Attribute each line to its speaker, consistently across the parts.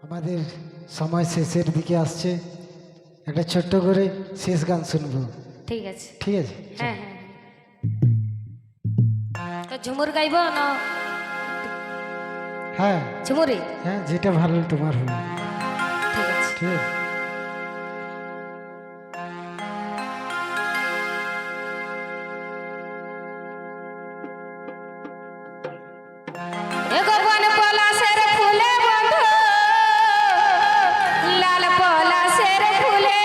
Speaker 1: আমাদের সময় শেষের দিকে আসছে, একটা ছোট্ট করে শেষ গান শুনবো।
Speaker 2: ঠিক আছে।
Speaker 1: ঠিক আছে,
Speaker 2: হ্যাঁ হ্যাঁ। তো ঝুমুর গাইব না?
Speaker 1: হ্যাঁ
Speaker 2: ঝুমুরি।
Speaker 1: হ্যাঁ, যেটা ভালো তোমার হবে।
Speaker 2: ঠিক আছে।
Speaker 1: ঠিক আছে।
Speaker 2: এগো বন পলাশের ফুলে বন্ধু, লাল পলাশের ফুলে,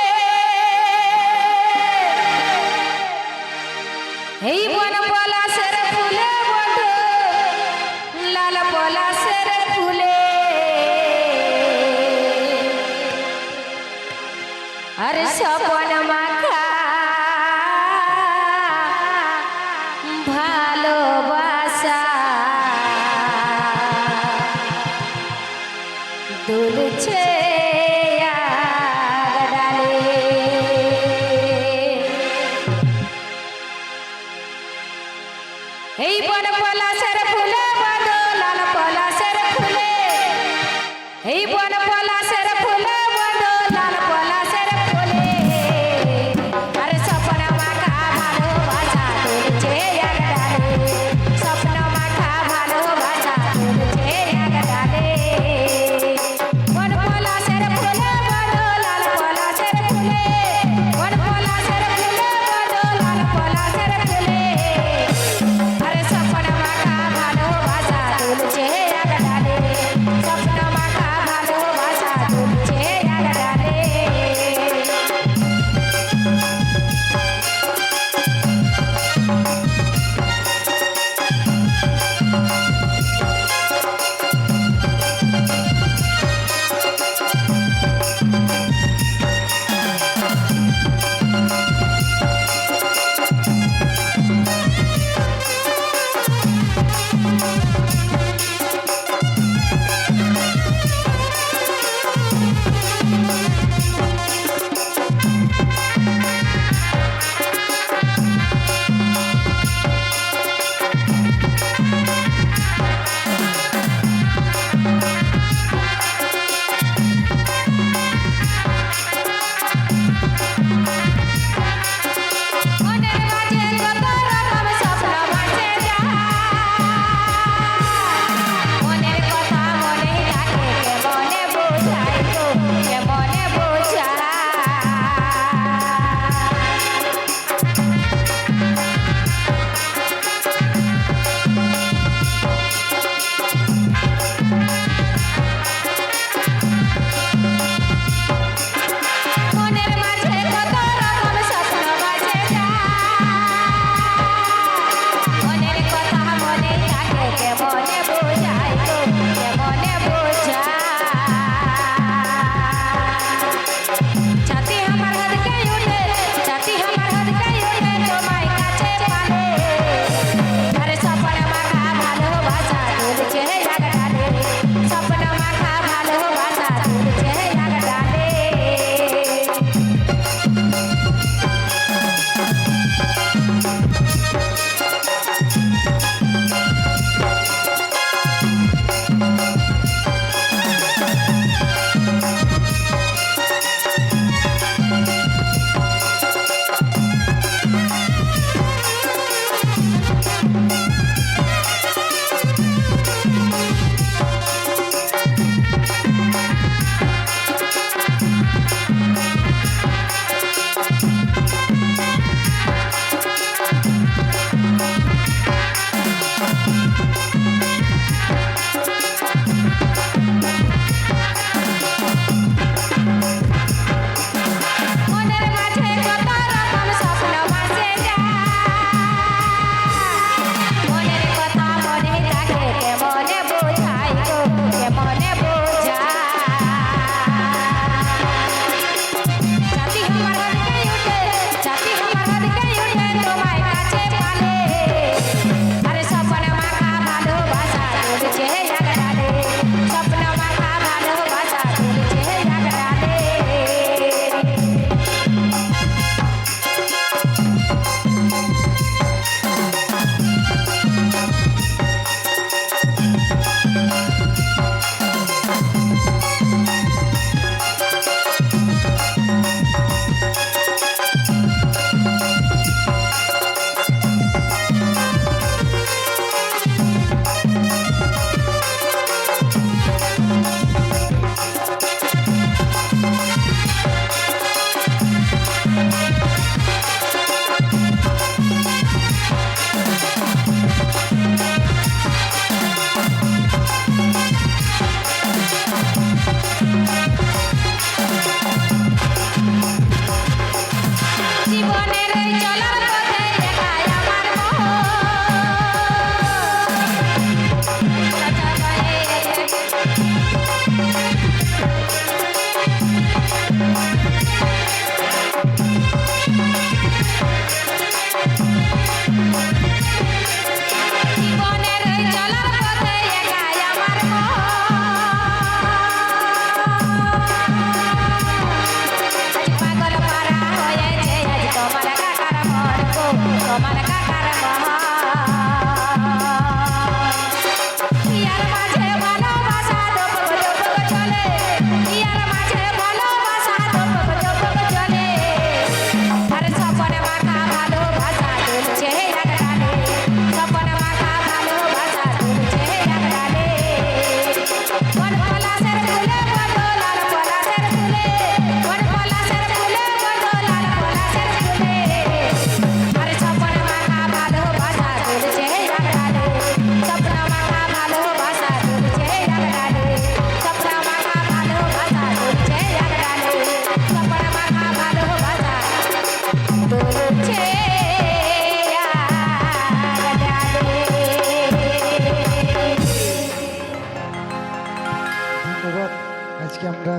Speaker 2: এই বন পলাশের ফুলে বন্ধু, লাল পলাশের ফুলে, আরে স্বপন মাখা ভালোবাসা দুলছে ডালে, এই বন পলাশের ফুলে বন্ধু, লাল পলাশের ফুলে, এই বন পলাশের ফুলে বন্ধু, লাল পলাশের ফুলে, আরে স্বপ্ন মাখা ভালোবাসা দুলছে ডালে, স্বপ্ন মাখা ভালোবাসা দুলছে ডালে, বন পলাশের ফুলে বন্ধু, লাল পলাশের ফুলে, বন পলাশের ফুলে বন্ধু, লাল পলাশের ফুলে, আরে স্বপ্ন মাখা ভালোবাসা দুলছে ডালে, স্বপ্ন মাখা ভালোবাসা
Speaker 1: আজকে আমরা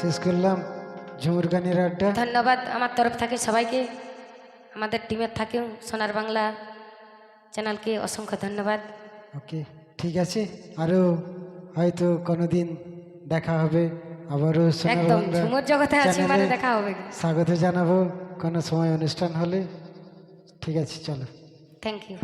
Speaker 1: শেষ করলাম ঝুমুর গানের আড্ডা।
Speaker 2: ধন্যবাদ আমার তরফ থেকে সবাইকে, আমাদের টিমের থাকেও সোনার বাংলা চ্যানেলকে অসংখ্য ধন্যবাদ।
Speaker 1: ওকে, ঠিক আছে, আরও হয়তো কোনোদিন দেখা হবে, আবারও সোনার
Speaker 2: একদম
Speaker 1: বাংলা
Speaker 2: ঝুমুর জগতে আছি মানে
Speaker 1: চ্যানেলে
Speaker 2: দেখা হবে।
Speaker 1: স্বাগত জানাবো কোনো সময় অনুষ্ঠান হলে। ঠিক আছে, চলো।
Speaker 2: Thank you.